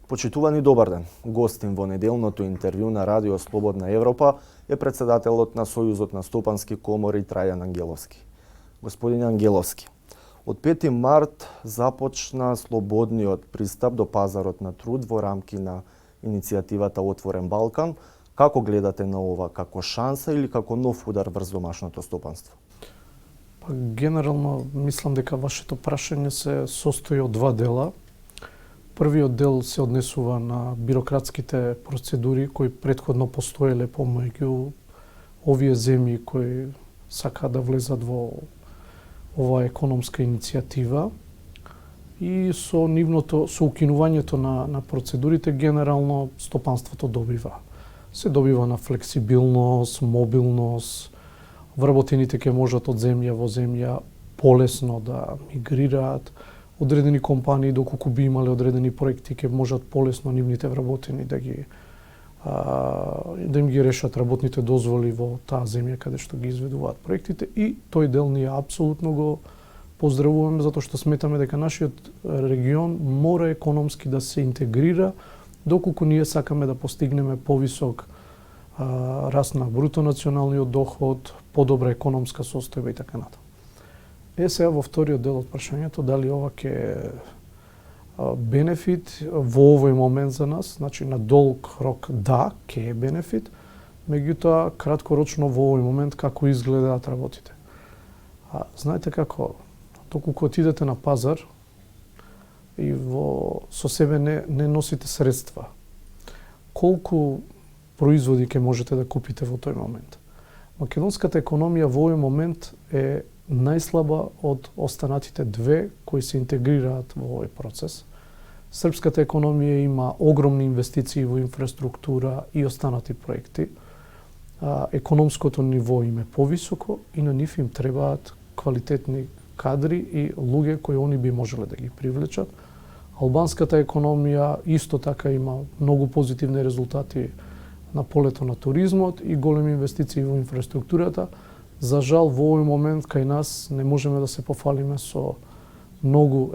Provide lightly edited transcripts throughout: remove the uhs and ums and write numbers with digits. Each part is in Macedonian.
Почитувани добар ден. Гостин во неделното интервју на Радио Слободна Европа е претседателот на Сојузот на стопански комори Трајан Ангеловски. Господин Ангеловски, од 5 март започна слободниот пристап до пазарот на труд во рамки на иницијативата Отворен Балкан. Како гледате на ова, како шанса или како нов удар врз домашното стопанство? Генерално мислам дека вашето прашање се состои од два дела. Првиот дел се однесува на бирократските процедури кои претходно постоеле помеѓу овие земји кои сакаат да влезат во оваа економска иницијатива и со укинувањето на процедурите генерално стопанството добива. Се добива на флексибилност, мобилност, вработените ќе можат од земја во земја полесно да мигрираат. Одредени компании, доколку би имале одредени проекти, ќе можат полесно нивните вработени да им ги решат работните дозволи во таа земја каде што ги изведуваат проектите, и тој дел ние апсолутно го поздравуваме затоа што сметаме дека нашиот регион мора економски да се интегрира доколку ние сакаме да постигнеме повисок раст на бруто националниот доход, подобра економска состојба и така натаму. Сега во вториот дел од прашањето, дали ова ќе бенефит во овој момент за нас, значи на долг рок да, ќе е бенефит, меѓутоа краткорочно во овој момент како изгледаат работите. Знаете како, доколку отидете на пазар и со себе не носите средства, колку производи ќе можете да купите во тој момент? Македонската економија во овој момент е најслаба од останатите две кои се интегрираат во овој процес. Српската економија има огромни инвестиции во инфраструктура и останати проекти. Економското ниво им е повисоко и на нив им требаат квалитетни кадри и луѓе кои они би можеле да ги привлечат. Албанската економија исто така има многу позитивни резултати на полето на туризмот и големи инвестиции во инфраструктурата. За жал, во овој момент кај нас не можеме да се пофалиме со многу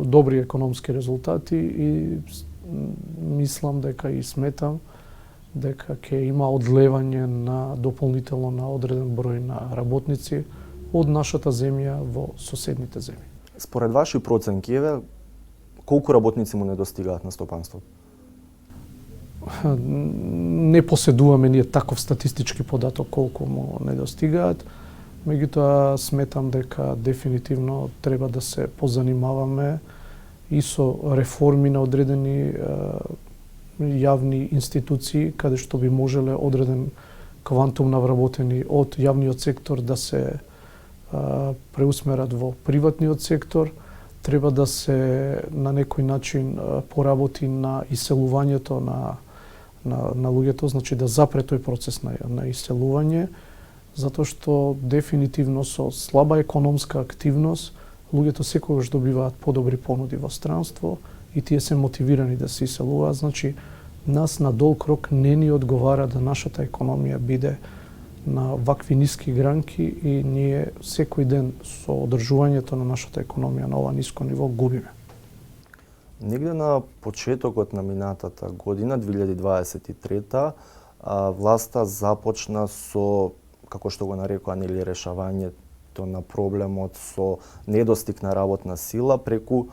добри економски резултати и мислам дека и сметам дека ќе има одлевање на дополнително на одреден број на работници од нашата земја во соседните земји. Според ваши проценки, колку работници му недостигаат на стопанството? Не поседуваме ние таков статистички податок колку му недостигаат, меѓутоа сметам дека дефинитивно треба да се позанимаваме и со реформи на одредени јавни институции, каде што би можеле одреден квантум на вработени од јавниот сектор да се преусмерат во приватниот сектор. Треба да се на некој начин поработи на иселувањето на луѓето, значи да запре тој процес на иселување, затоа што дефинитивно со слаба економска активност луѓето секогаш добиваат подобри понуди во странство и тие се мотивирани да се иселуваат. Значи нас на долг рок не ни одговара да нашата економија биде на вакви ниски гранки и ние секој ден со одржувањето на нашата економија на ова ниско ниво губиме. Негде на почетокот на минатата година, 2023, власта започна со, како што го нарекоа, решавањето на проблемот со недостиг на работна сила преку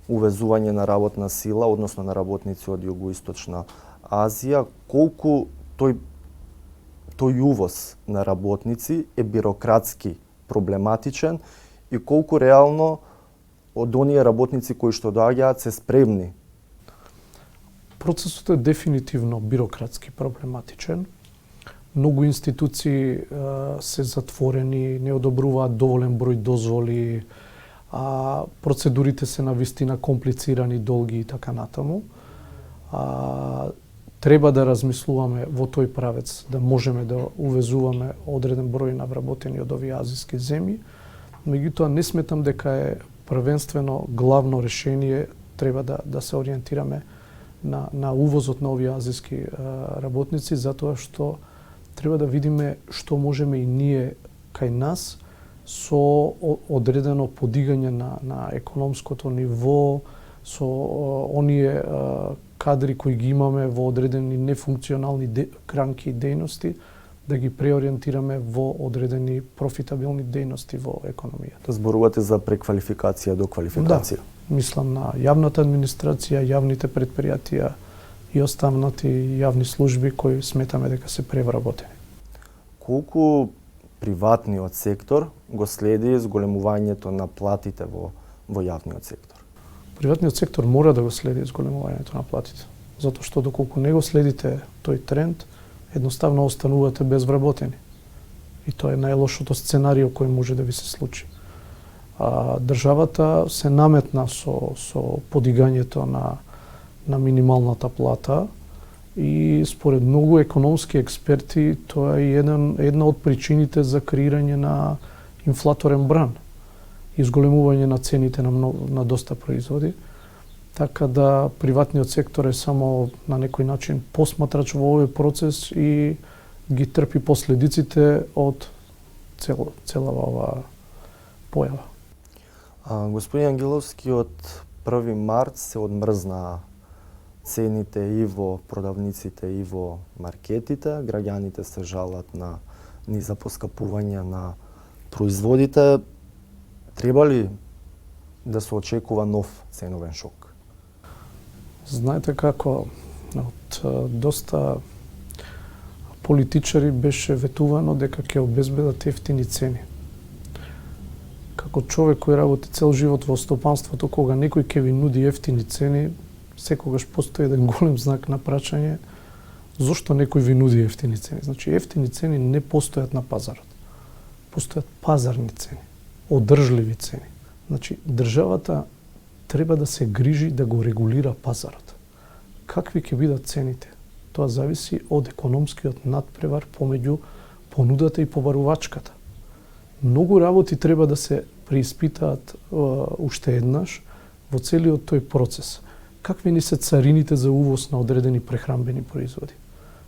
увезување на работна сила, односно на работници од Југоисточна Азија. Колку тој увоз на работници е бирократски проблематичен и колку реално од оние работници кои што доаѓаат се спремни? Процесот е дефинитивно бирократски проблематичен. Многу институции се затворени, не одобруваат доволен број дозволи, процедурите се навистина комплицирани, долги и така натаму. Треба да размислуваме во тој правец, да можеме да увезуваме одреден број на вработени од овие азиски земји. Меѓутоа не сметам дека е првенствено главно решение, треба да се ориентираме на увозот на овие азиски работници, затоа што треба да видиме што можеме и ние кај нас со одредено подигање на економското ниво, со оние кадри кои ги имаме во одредени нефункционални гранки и дејности, да ги преориентираме во одредени профитабилни дејности во економијата. Зборувате за преквалификација до квалификација. Да, мислам на јавната администрација, јавните предпријатија и останати јавни служби кои сметаме дека се превработени. Колку приватниот сектор го следи зголемувањето на платите во јавниот сектор? Приватниот сектор мора да го следи зголемувањето на платите, затоа што доколку не го следите тој тренд, едноставно останувате безвработени. И тоа е најлошото сценарио кој може да ви се случи. Државата се наметна со подигањето на минималната плата и според многу економски експерти тоа е една од причините за креирање на инфлаторен бран и зголемување на цените на доста производи. Така да приватниот сектор е само на некој начин посматрач во овој процес и ги трпи последиците од целава оваа појава. Господин Ангеловски, од 1 март се одмрзна цените и во продавниците и во маркетите. Граѓаните се жалат на низа поскапување на производите. Треба ли да се очекува нов ценовен шок? Знаете како, од доста политичари беше ветувано дека ќе обезбедат ефтини цени. Како човек кој работи цел живот во стопанството, кога некој ќе ви нуди ефтини цени, секогаш постои еден голем знак на прашање зошто некој ви нуди ефтини цени. Значи, ефтини цени не постојат на пазарот. Постојат пазарни цени, одржливи цени. Значи, државата треба да се грижи да го регулира пазарот. Какви ќе бидат цените? Тоа зависи од економскиот надпревар помеѓу понудата и побарувачката. Многу работи треба да се преиспитаат уште еднаш во целиот тој процес. Какви ни се царините за увоз на одредени прехранбени производи?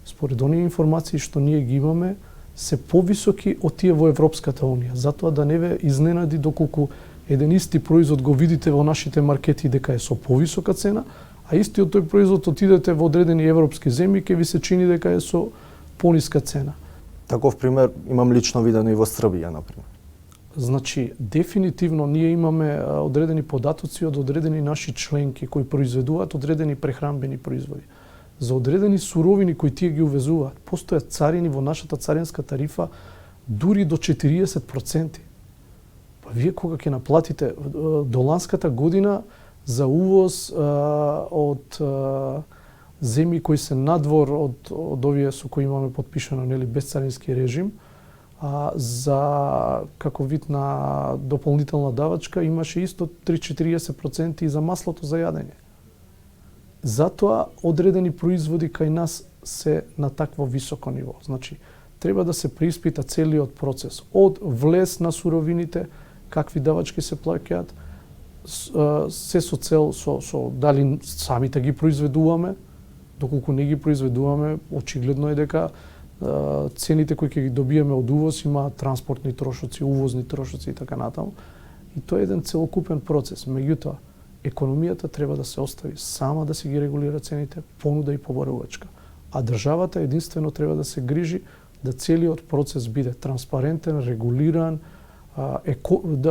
Според оние информации што ние ги имаме, се повисоки од тие во Европската Унија. Затоа да не ве изненади доколку еден исти производ го видите во нашите маркети дека е со повисока цена, а истиот тој производ отидете во одредени европски земји ќе ви се чини дека е со пониска цена. Таков пример имам лично видено и во Србија, например. Значи, дефинитивно ние имаме одредени податоци од одредени наши членки кои произведуваат одредени прехранбени производи. За одредени суровини кои тие ги увезуваат, постојат царини во нашата царинска тарифа дури до 40%. Па вие кога ќе наплатите до ланската година за увоз од земји кои се надвор од овие со кои имаме подпишано безцарински режим, за како вид на дополнителна давачка имаше исто 3-40% и за маслото за јадење. Затоа одредени производи кај нас се на такво високо ниво. Значи, треба да се преиспита целиот процес од влез на суровините, какви давачки се плаќаат, се со цел со дали самите ги произведуваме, доколку не ги произведуваме, очигледно е дека цените кои ќе ги добиеме од увоз имаат транспортни трошоци, увозни трошоци и така натаму. И тоа е еден целокупен процес. Меѓутоа, економијата треба да се остави сама да се ги регулира цените, понуда и побарувачка. А државата единствено треба да се грижи да целиот процес биде транспарентен, регулиран,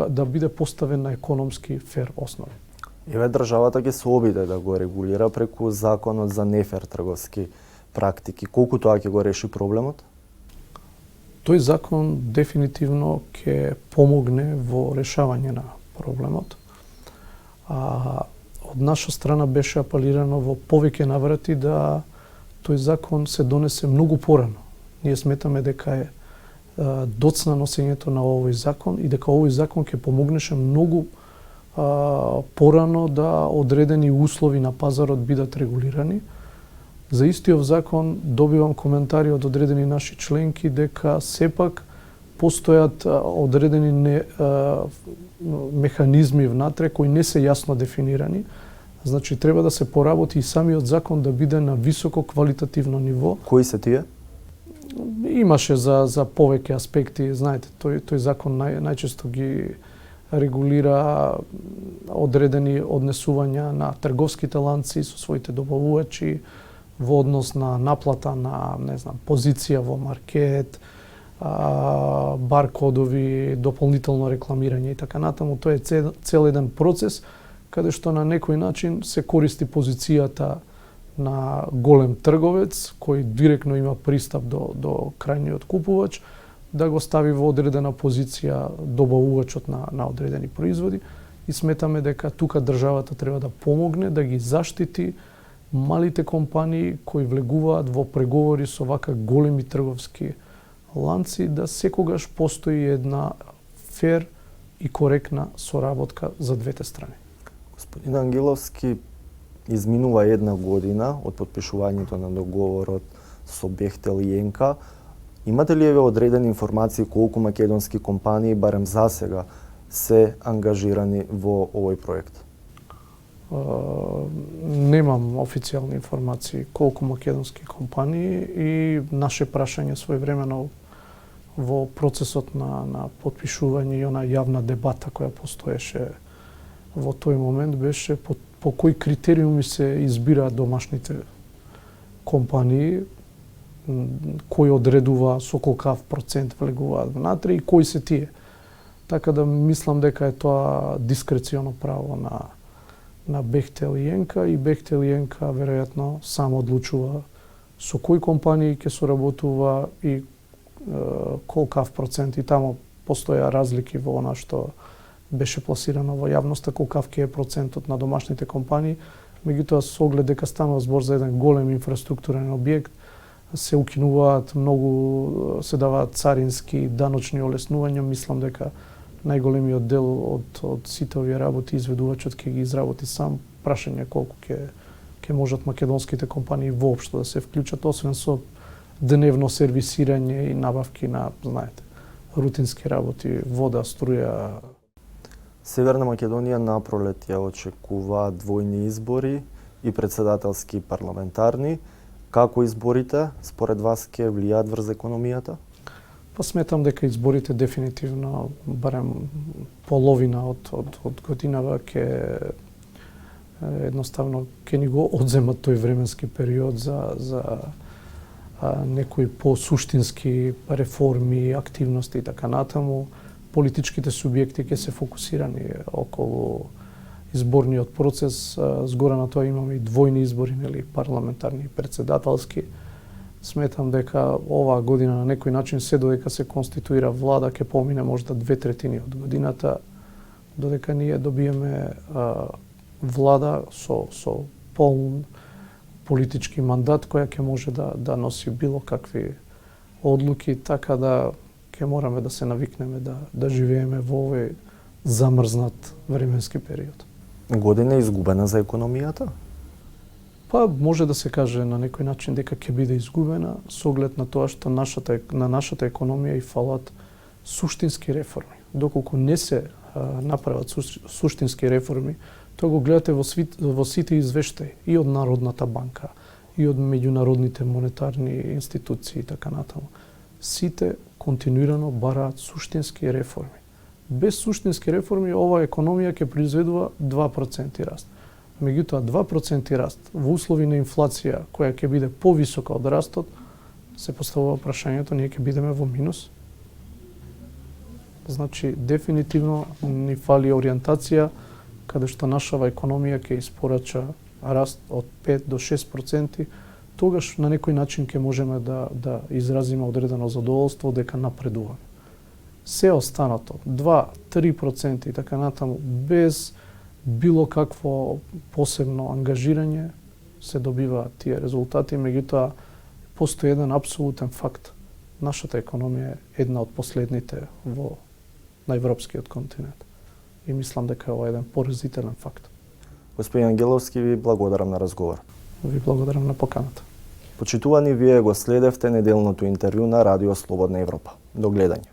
да биде поставен на економски фер основи. Еве државата ќе се обиде да го регулира преку законот за нефер трговски практики. Колку тоа ќе го реши проблемот? Тој закон дефинитивно ќе помогне во решавање на проблемот. Од наша страна беше апелирано во повеќе наврати да тој закон се донесе многу порано. Ние сметаме дека е доцна носењето на овој закон и дека овој закон ќе помогнеше многу порано да одредени услови на пазарот бидат регулирани. За истиот закон добивам коментари од одредени наши членки дека сепак постојат одредени механизми внатре кои не се јасно дефинирани. Значи, треба да се поработи и самиот закон да биде на високо квалитативно ниво. Кои се тие? Имаше за повеќе аспекти, знаете, тој закон најчесто ги регулира одредени однесувања на трговските ланци со своите добавувачи во однос на наплата на, не знам, позиција во маркет, баркодови, дополнително рекламирање и така натаму. Тоа е цел еден процес каде што на некој начин се користи позицијата на голем трговец кој директно има пристап до крајниот купувач да го стави во одредена позиција добавувачот на одредени производи и сметаме дека тука државата треба да помогне да ги заштити малите компании кои влегуваат во преговори со вака големи трговски ланци, да секогаш постои една фер и коректна соработка за двете страни. Господин Ангеловски, изминува една година од потпишувањето на договорот со Бехтел и ЕНКА. Имате ли еве одредени информации колку македонски компании барем засега се ангажирани во овој проект? Немам официјални информации колку македонски компании и наше прашање своевремено во процесот на потпишување и она јавна дебата која постоеше во тој момент беше по кои критериуми се избираат домашните компании, кој одредува со колкав процент влегуваат внатре и кои се тие. Така да мислам дека е тоа дискреционо право на Бехтел и ЕНКА и Бехтел и ЕНКА веројатно само одлучува со кои компании ќе соработува и колкав процент, и тамо постоја разлики во она што беше пласирано во јавноста, колкав ќе е процентот на домашните компании, меѓутоа со оглед дека станува збор за еден голем инфраструктурен објект, се укинуваат многу, се даваат царински даночни олеснувања, мислам дека најголемиот дел од сите овие работи изведувачот ќе ги изработи сам. Прашање колку ќе можат македонските компании воопшто да се вклучат, освен со дневно сервисирање и набавки на, знаете, рутински работи, вода, струја. Северна Македонија на пролет ја очекува двојни избори и председателски и парламентарни. Како изборите според вас ќе влијаат врз економијата? Па сметам дека изборите дефинитивно, барем половина од годинава ќе едноставно ќе ни го одземат тој временски период за некои посуштински реформи, активности и така натаму. Политичките субјекти ќе се фокусирани околу изборниот процес. Згора на тоа имаме и двојни избори, нели, парламентарни и председателски. Сметам дека оваа година на некој начин, се додека се конституира влада, ќе помине можда 2/3 од годината, додека ние добиеме влада со полн политички мандат која ќе може да носи било какви одлуки, така да ќе мораме да се навикнеме да живееме во овој замрзнат временски период. Година изгубена за економијата? Па може да се каже на некој начин дека ќе биде изгубена со оглед на тоа што на нашата економија и фалат суштински реформи. Доколку не се направат суштински реформи, тоа го гледате во сите извештаи и од Народната банка, и од меѓународните монетарни институции и така натаму. Сите континуирано бараат суштински реформи. Без суштински реформи оваа економија ќе произведува 2% раст. Меѓутоа 2% раст во услови на инфлација која ќе биде повисока од растот, се поставува прашањето ние ќе бидеме во минус. Значи дефинитивно ни фали ориентација каде што нашава економија ќе испорача раст од 5 до 6%, тогаш на некој начин ќе можеме да изразиме одредено задоволство дека напредуваме. Се останато, 2-3% и така натаму, без било какво посебно ангажирање, се добиваат тие резултати, меѓутоа постои еден апсолутен факт. Нашата економија е една од последните на европскиот континент. И мислам дека е ова еден поразителен факт. Господин Ангеловски, ви благодарам на разговор. Ви благодарам на поканата. Почитувани, вие го следевте неделното интервју на Радио Слободна Европа. До гледање.